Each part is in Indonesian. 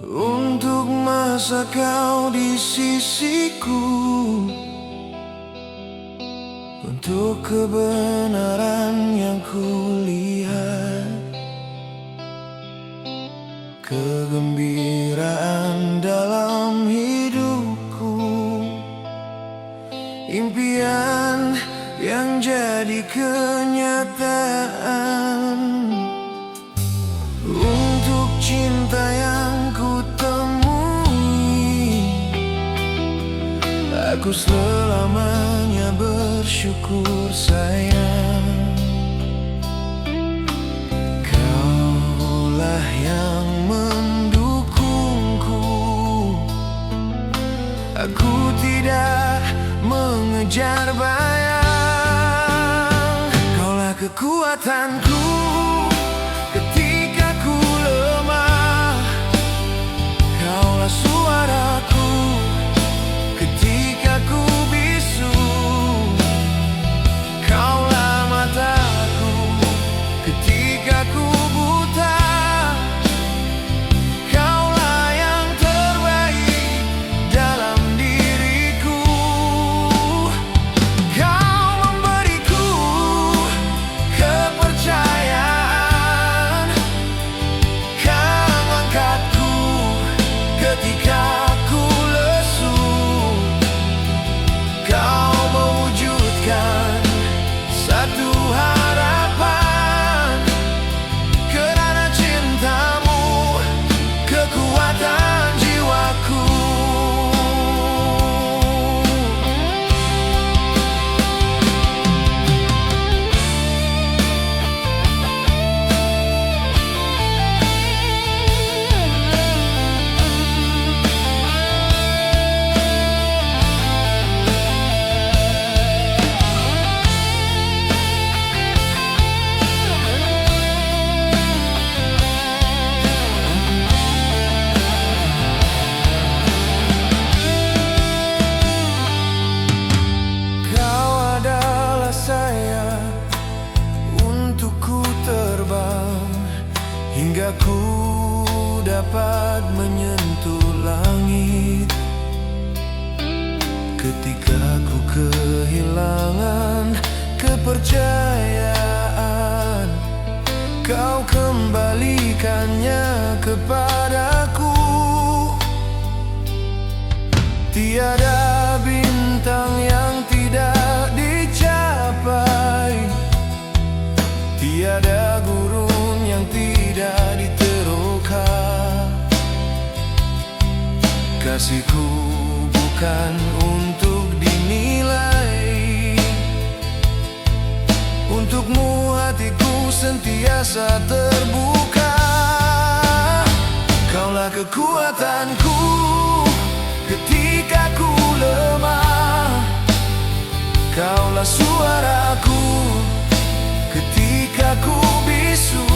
Untuk masa kau di sisiku, untuk kebenaran yang kulihat, kegembiraan dalam hidupku, impian yang jadi kenyataan. Untuk cinta yang ku temui, aku selamanya bersyukur sayang. Kaulah yang mendukungku, aku tidak mengejar bayang. Kaulah kekuatanku ketika ku lemah, kaulah suaraku ketika ku bisu, kaulah mataku ketika ku buta, kaulah yang terbaik dalam diriku. Kau memberiku kepercayaan, kau mengangkatku ketika ku lesu, kau mewujudkan satu harapan. Kerana cintamu, kekuatan jiwaku. Kau adalah sayap untukku terbang, hingga ku dapat menyentuh langit. Ketika ku kehilangan kepercayaan, kau kembalikannya kepadaku. Tiada bintang yang tidak dicapai, tiada gurun yang tidak diteroka. Kasihku bukan untuk dinilai, untukmu hatiku sentiasa terbuka. Kaulah kekuatanku ketika ku lemah, kaulah suaraku ketika ku bisu,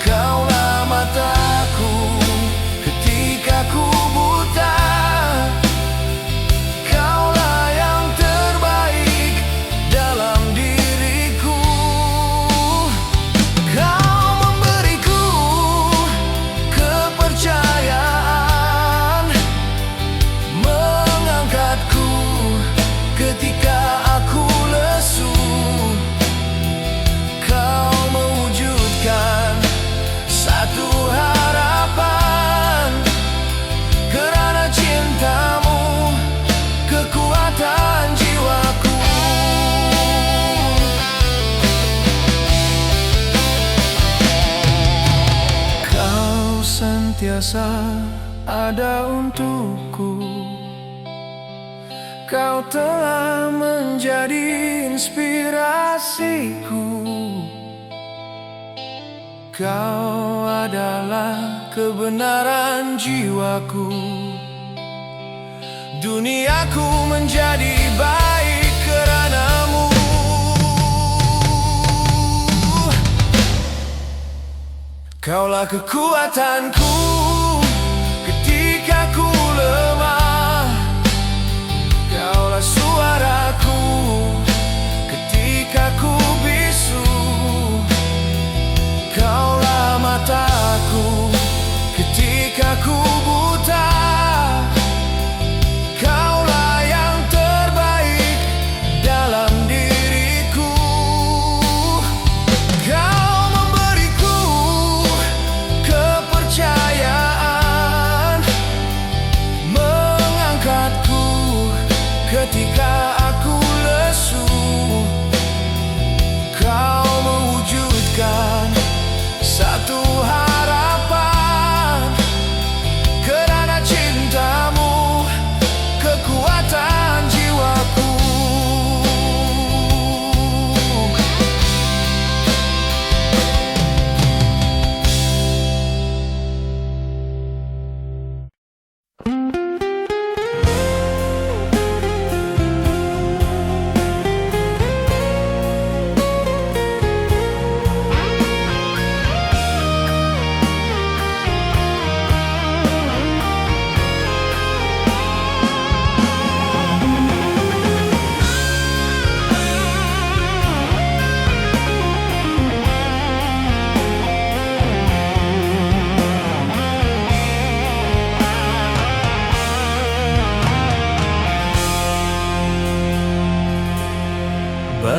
kaulah mataku ketika ku buta, kaulah yang terbaik dalam diriku. Kau memberiku kepercayaan, mengangkatku ketika aku lesu, kau mewujudkan satu harapan. Kerana cintamu, kekuatan jiwaku. Kau sentiasa ada untukku, kau telah menjadi inspirasiku. Kau adalah kebenaran jiwaku. Duniaku menjadi baik keranamu. Kaulah kekuatanku ketika ku lemah, kaulah suaraku ketika ku bisu, kaulah mataku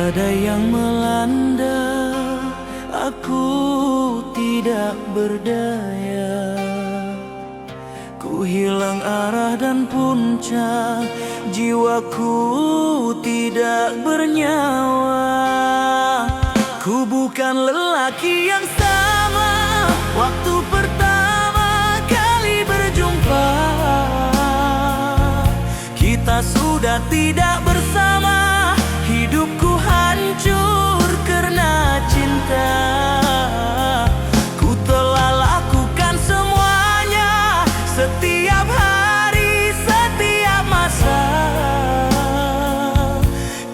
badai yang melanda, aku tidak berdaya. Ku hilang arah dan punca, jiwaku tidak bernyawa. Ku bukan lelaki yang sama waktu pertama kali berjumpa. Kita sudah tidak bersama, hidupku hancur karena cinta. Ku telah lakukan semuanya, setiap hari, setiap masa.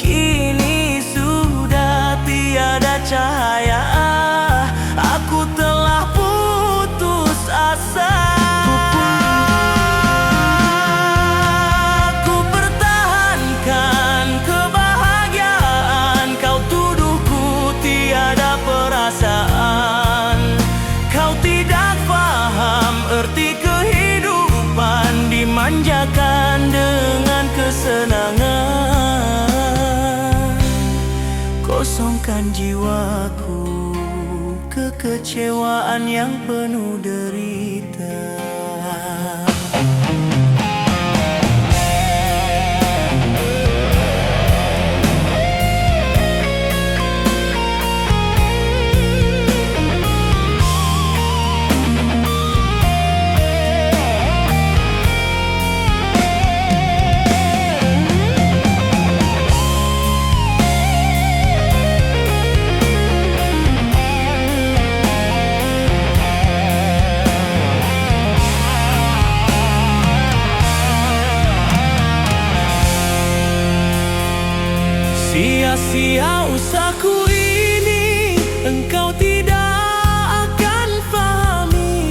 Kini sudah tiada cahaya, aku telah putus asa. Manjakan dengan kesenangan, kosongkan jiwaku, kekecewaan yang penuh derita. Sia-sia usahaku ini, engkau tidak akan pahami.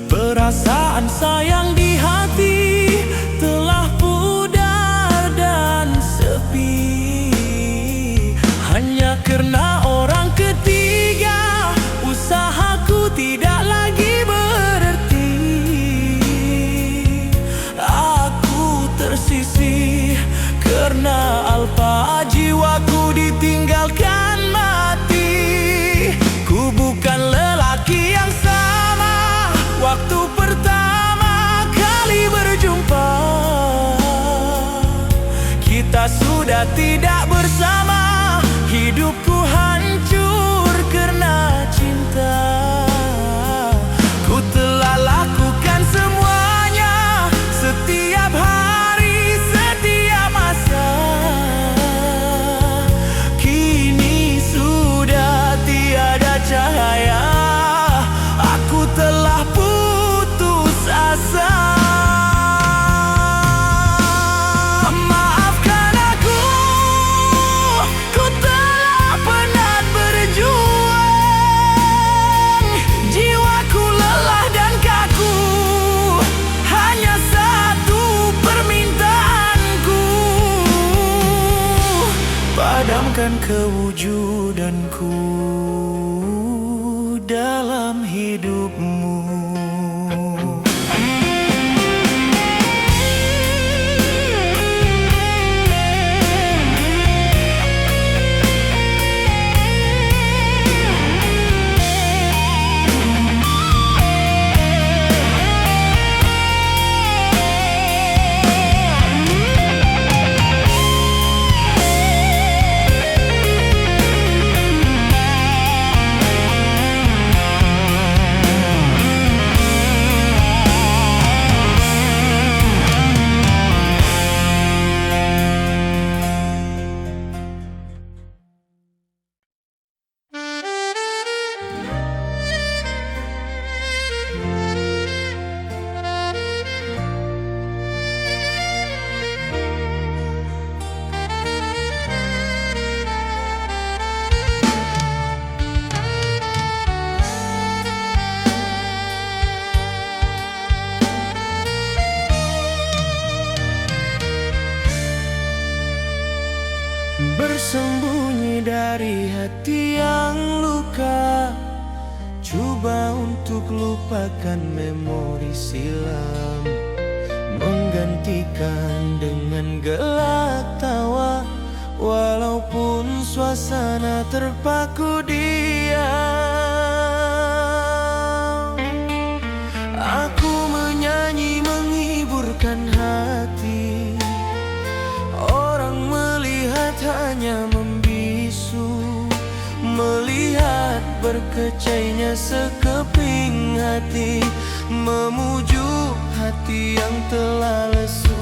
Perasaan sayang di hati telah pudar dan sepi. Hanya karena orang ketiga, usahaku tidak lagi berarti. Aku tersisih karena alpa, jiwaku ditinggalkan mati. Ku bukan lelaki yang sama waktu pertama kali berjumpa. Kita sudah tidak bersama, hidupku hancur karena cinta. Ku telah lakukan semuanya, setiap hari, setiap masa. Kini sudah tiada cahaya, aku telah putus asa. Maafkan aku, ku telah penat berjuang. Jiwaku lelah dan kaku, hanya satu permintaanku, padamkan kewujudanku dalam hidupmu. Bersembunyi dari hati yang luka, coba untuk lupakan memori silam, menggantikan dengan gelak tawa walaupun suasana terpaku diam. Aku menyanyi menghiburkan hati, orang melihat hanya membisu, melihat berkecainya sekeping hati, memuju hati yang telah lesu.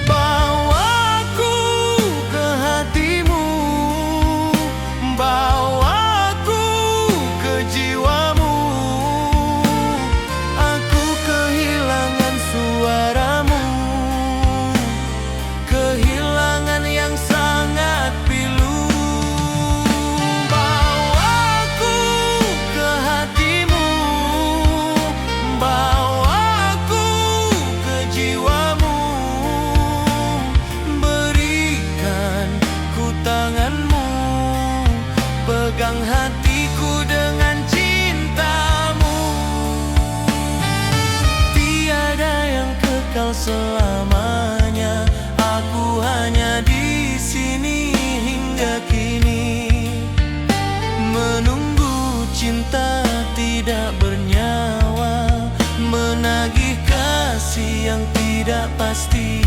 Bawaku ke hatimu, bawaku ke jiwamu. Aku kehilangan suaramu, kehilangan yang sangat pilu. Bawaku ke hatimu, bawaku ke jiwamu. Berikan ku tanganmu, pegang hatiku dengan cintamu. Tiada yang kekal selamanya, aku hanya di sini hingga kini, menunggu cinta tidak bernyawa, menagih kasih yang tidak pasti.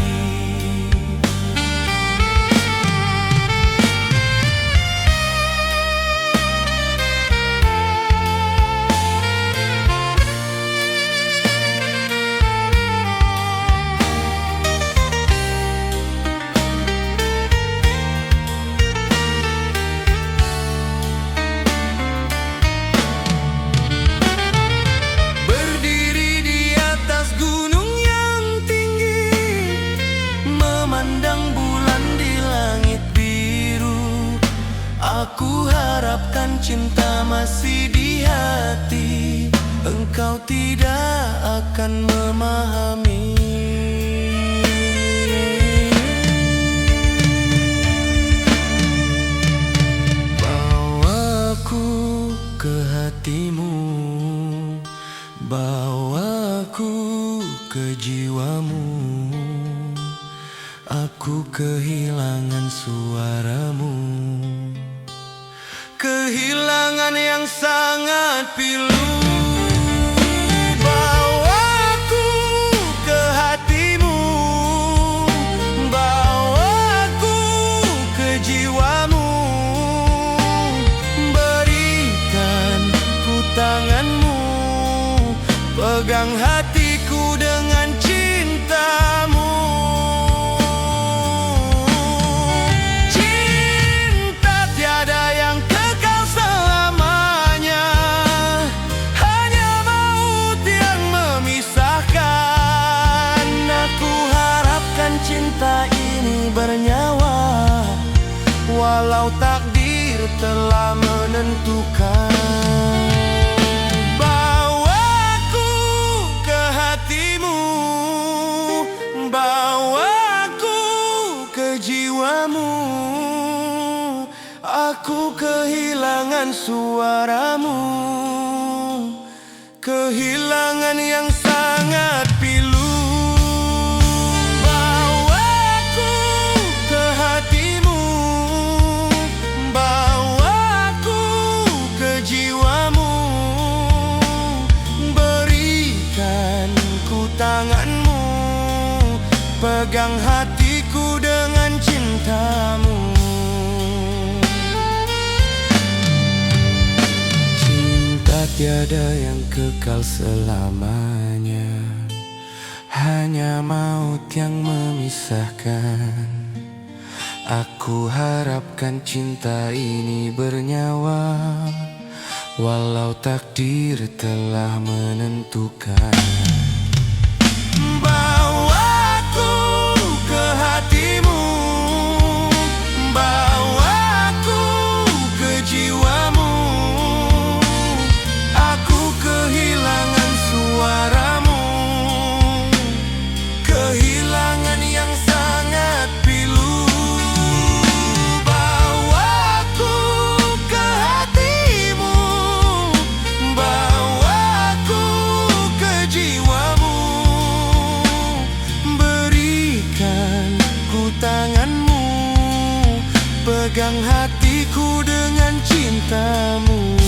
Berdiri di atas gunung yang tinggi, memandang bulan di langit biru. Aku harapkan cinta masih di hati, engkau tidak akan memahami. Bawaku ke hatimu, bawaku ke jiwamu. Aku kehilangan suaramu, kehilangan yang sangat pilu. Bawaku ke hatimu, bawaku ke jiwamu. Berikan ku tanganmu, pegang hatiku dengan cintamu. Cinta tiada yang kekal selamanya, hanya maut yang memisahkan. Aku harapkan cinta ini bernyawa, walau takdir telah menentukan. Bawaku ke hatimu, bawaku ke jiwamu. Aku kehilangan suaramu, kehilangan yang sangat pilu. Bawaku ke hatimu, bawaku ke jiwamu. Berikan ku tanganmu, pegang hatiku dengan cintamu. Cinta tiada yang kekal selamanya, hanya maut yang memisahkan. Aku harapkan cinta ini bernyawa, walau takdir telah menentukan. Bawaku ke hatimu, bawaku ke jiwamu. Aku kehilangan suaramu, kehilangan yang sangat pilu. Bawaku ke hatimu, bawaku ke jiwamu. Pegang hatiku dengan cintamu.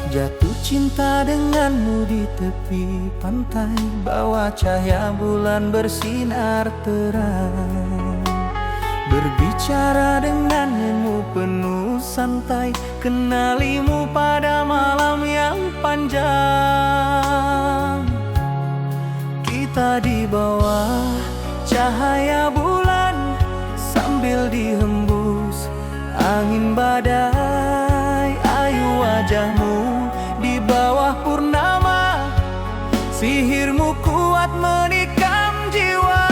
Jatuh cinta denganmu di tepi pantai, bawa cahaya bulan bersinar terang. Berbicara denganmu penuh santai, kenalimu pada malam yang panjang. Kita di bawah cahaya bulan, sambil dihembus angin badai. Ayu wajahmu di bawah purnama, sihirmu kuat menikam jiwa.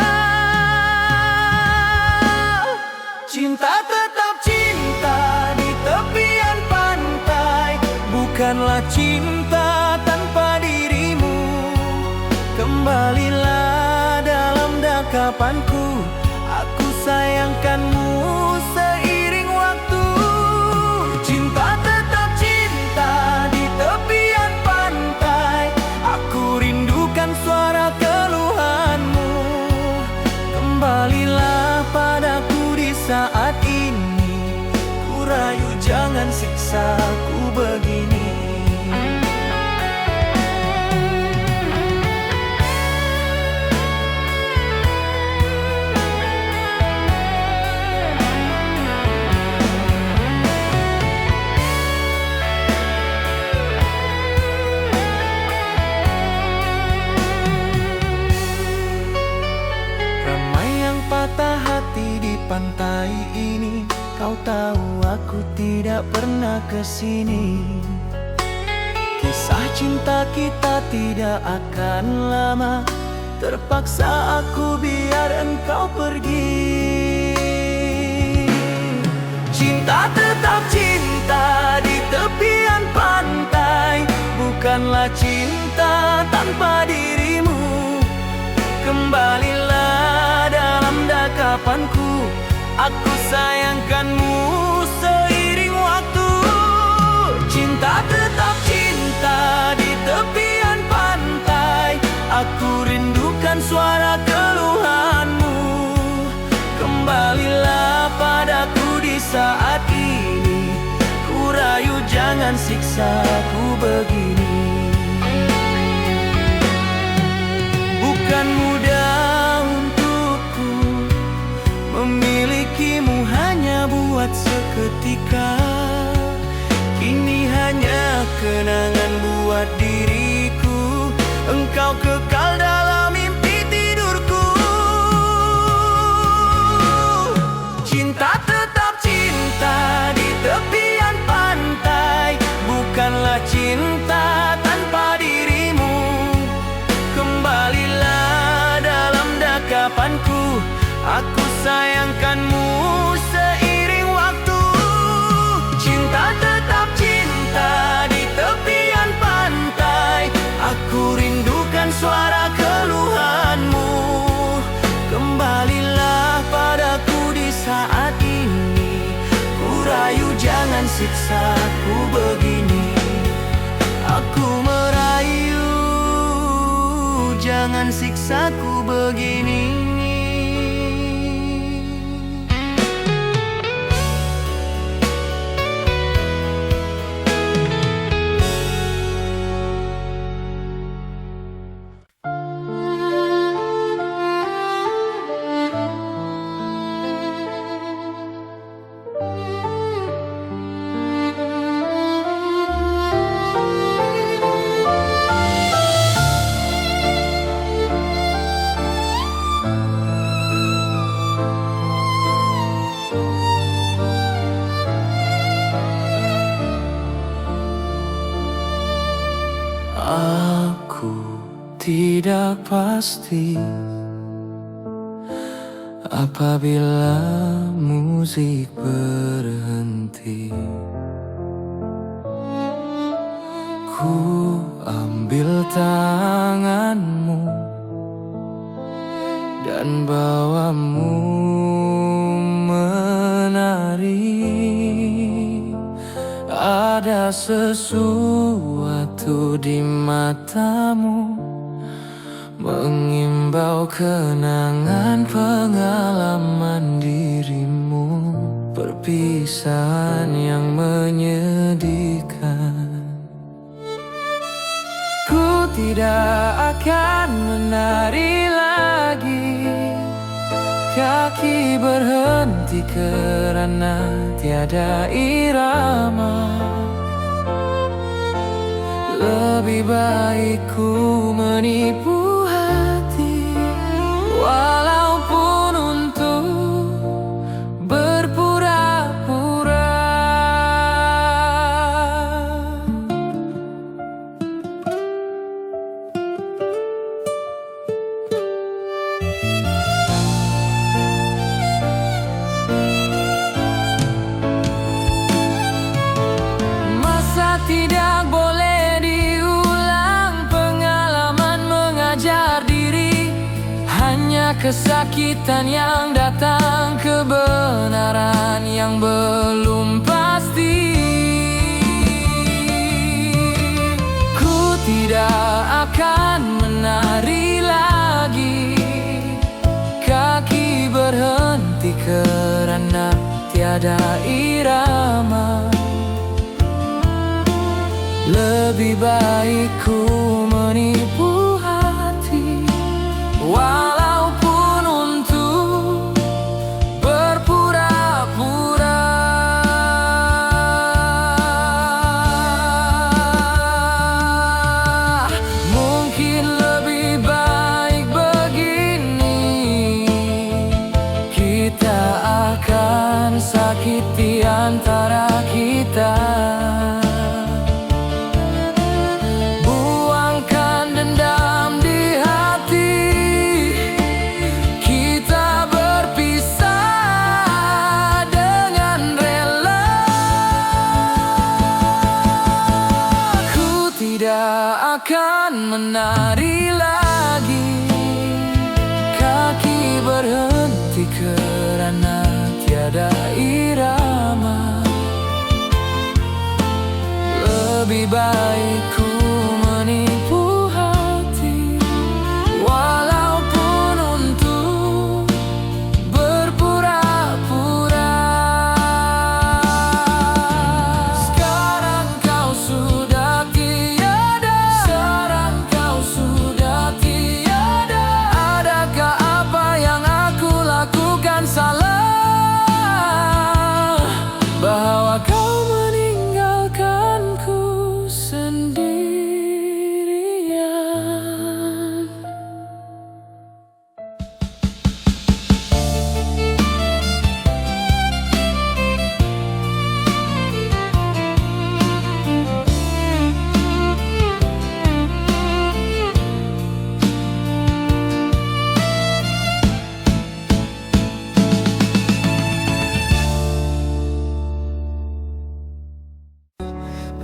Cinta tetap cinta di tepian pantai, bukanlah cinta tanpa dirimu. Kembalilah dalam dekapanku, aku sayangkanmu seiring waktu. Cinta tetap cinta di tepian pantai, aku rindukan suara keluhanmu. Kembalilah padaku di saat ini, ku rayu jangan siksa ku begini. Patah hati di pantai ini, kau tahu aku tidak pernah kesini. Kisah cinta kita tidak akan lama, terpaksa aku biar engkau pergi. Cinta tetap cinta di tepian pantai, bukanlah cinta tanpa dirimu. Kembalilah dalam dekapanku, aku sayangkanmu seiring waktu. Cinta tetap cinta di tepian pantai, aku rindukan suara keluhanmu. Kembalilah padaku di saat ini, ku rayu jangan siksa ku begini. Bukan mudah untukku memilikimu hanya buat seketika. Ini hanya kenangan buat diriku, engkau kekal dalam mimpi tidurku. Cinta tetap cinta di tepian pantai, bukanlah cinta tanpa dirimu. Kembalilah dalam dekapanku, aku sayangkanmu seiring waktu. Cinta tetap cinta di tepian pantai, aku rindukan suara keluhanmu. Kembalilah padaku di saat ini, ku rayu jangan siksa ku begini. Aku merayu jangan siksa ku begini. Aku tidak pasti Apabila musik berhenti, ku ambil tanganmu dan bawamu menari. Ada sesuatu di matamu mengimbau kenangan pengalaman dirimu, perpisahan yang menyedihkan. Ku tidak akan menari lagi, kaki berhenti kerana tiada irama. Lebih baik ku menipu hati, walaupun untuk berpura-pura. Masa tidak boleh kesakitan yang datang, kebenaran yang belum pasti. Ku tidak akan menari lagi, kaki berhenti kerana tiada irama. Lebih baik ku menipu hati, walaupun untuk berpura-pura. Mungkin lebih baik begini, kita akan sakiti antara kita. Akan menari lagi, kaki berhenti kerana tiada irama. Lebih baik ku menipu hati, walaupun untuk berpura-pura. Sekarang kau sudah bahwa kau meninggalkanku sendirian.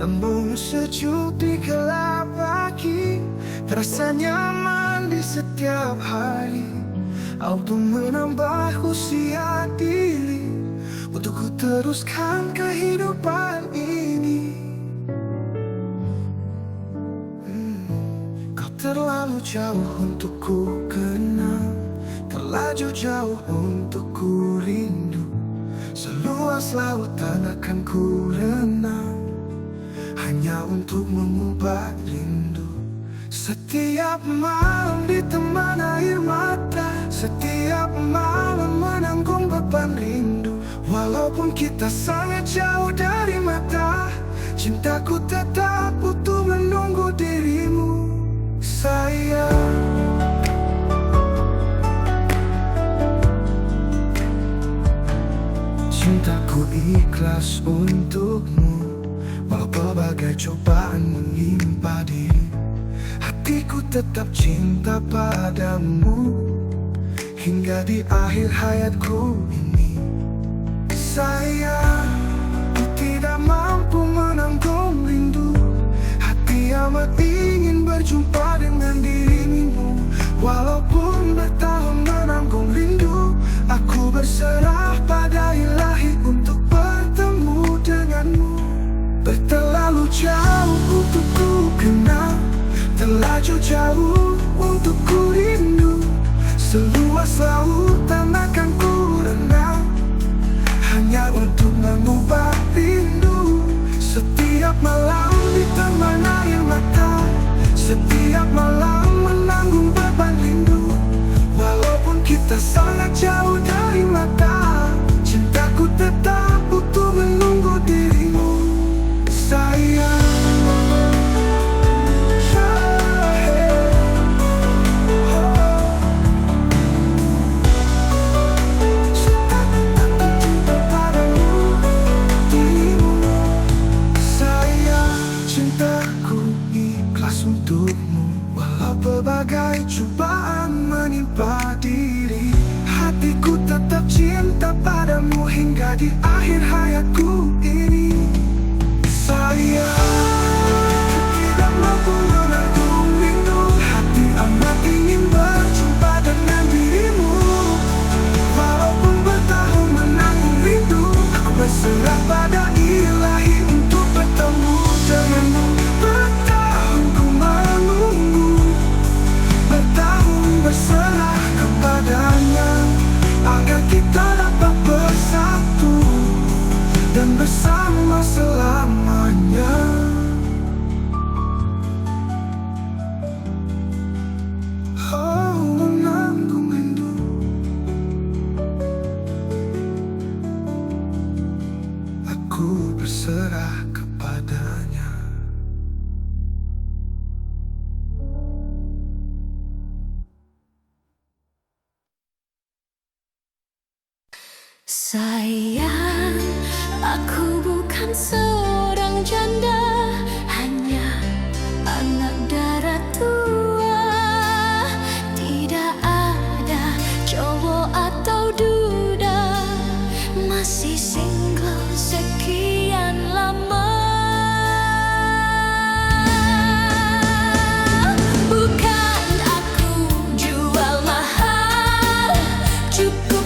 Embun sejuk di gelap pagi, terasa nyaman di setiap hari. Auto menambah usia diri untuk ku teruskan kehidupan ini. Kau terlalu jauh untuk ku kenal, terlalu jauh untuk ku rindu. Seluas lautan akan ku renang, hanya untuk mengubah rindu. Setiap malam diteman air mata, setiap malam menanggung beban rindu. Walaupun kita sangat jauh dari mata, cintaku tetap utuh menunggu dirimu, sayang. Cintaku ikhlas untukmu, walau berbagai cobaan menimpa diri. Hatiku tetap cinta padamu, hingga di akhir hayatku ini. Sayang, ku tidak mampu menanggung rindu. Hati amat ingin berjumpa dengan dirimu. Walaupun bertahun menanggung rindu, aku berserah pada ilahi untuk bertemu denganmu. Terlalu jauh untuk ku kenal, terlalu jauh untuk ku rindu. Seluas lautan akan ku renang, hanya untuk mengubah rindu. Setiap malam ditemani air mata, setiap malam menanggung beban rindu. Walaupun kita sangat jauh dari mata, cintaku tetap butuh menunggu dirimu. Sayang, cintaku ikhlas untukmu. Walau berbagai cobaan menimpa diri, hatiku tetap cinta padamu hingga di akhir hayatku ini. Sayang, tidak mampu menanggung rindu. Hati amat ingin berjumpa dengan dirimu. Walaupun bertahun menanggung rindu, aku berserah pada ilahi untuk bertemu denganmu. Bertahun ku menunggu, bertahun berserah kepadanya, agar kita dapat bersatu dan bersama selamanya. Oh, menanggung rindu. Aku berserah kepadanya. Sayang, aku bukan seorang janda, hanya anak darah tua. Tidak ada cowok atau duda, masih single sekian lama. Bukan aku jual mahal, cukup